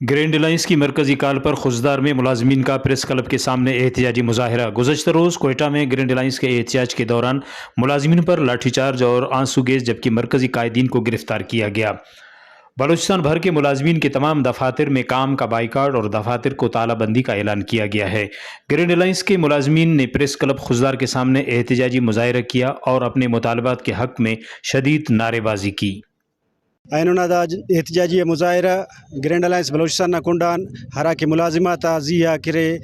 Grand alliance کی مرکزی کال پر خضدار میں ملازمین کا پریس کلب کے سامنے احتجاجی مظاہرہ۔ گزشتہ روز کوئٹہ میں گرینڈ الائنس کے احتجاج کے دوران ملازمین پر لاٹھی چارج اور آنسو گیس جبکہ مرکزی قائدین کو گرفتار کیا گیا۔ بلوچستان بھر کے ملازمین کے تمام دفاتر میں کام کا بائیکاٹ اور دفاتر کو تالہ بندی کا اعلان کیا گیا ہے۔ گرینڈ الائنس کے ملازمین نے پریس کلب خضدار کے سامنے احتجاجی مظاہرہ کیا اور اپنے مطالبات کے حق میں شدید نعرے بازی کی۔ اینونا احتجاجی مظاہرہ گرینڈ الائنس بلوچستان کنڈان ہرا کے ملازمات زیا کرے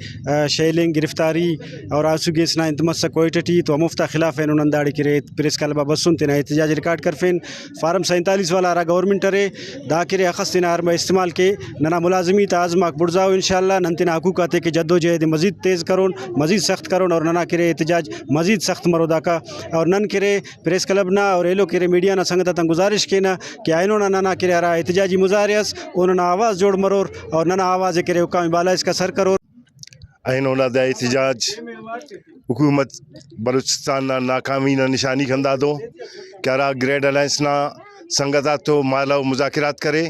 شیلنگ گرفتاری اور آسوگیس نا انتمس کوئٹٹی تو مفتا خلاف اینونا داڑی کرے پریس کلبہ بسن تینا احتجاج ریکارڈ کرفین فارم 47 والا ہرا گورنمنٹ رے دا کرے اخص تینا ہرما استعمال کے ننا ملازمی تعظماک بڑزاؤ انشاءاللہ ننتینا حقوقات کے جد و جہد مزید تیز کرون مزید سخت کرون اور ننا کرے احتجاج مزید سخت مرودا کا اور نن کرے پریس کلب نا اور ایلو کرے میڈیا نا سنگتا گزارش کینا کہ ننا کرے ہرا احتجاجی مظاہرس انہوں آواز جوڑ مرور اور ننا آواز کرے حکام بالا اس کا سر کرور۔ اینونا دا احتجاج حکومت بلوچستان ناکامی نا نشانی کھندا دو کہ ہرا گرینڈ الائنس نا سنگتات تو مالا و مذاکرات کرے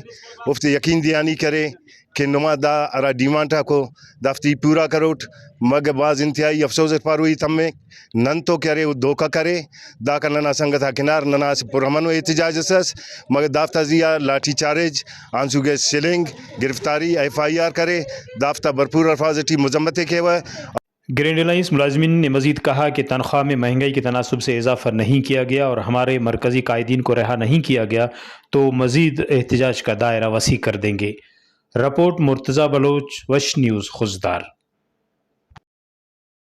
افت یقین دیانی کرے کہ نما دا ہرا ڈیمانڈا کو دفتی پورا کروٹ مگر بعض انتہائی افسوس پاروئی تمے نن تو کرے وہ دھوکہ کرے دا کا ننا سنگتا کنار ننا پرامن و احتجاج اسس مگر دافتہ زیا لاٹھی چارج آنسو گیس شیلنگ گرفتاری FIR کرے دافتہ بھرپور الفاظ مذمتیں کے ہوئے۔ گرینڈ الائنس ملازمین نے مزید کہا کہ تنخواہ میں مہنگائی کے تناسب سے اضافہ نہیں کیا گیا اور ہمارے مرکزی قائدین کو رہا نہیں کیا گیا تو مزید احتجاج کا دائرہ وسیع کر دیں گے۔ رپورٹ مرتضی بلوچ، وش نیوز، خضدار۔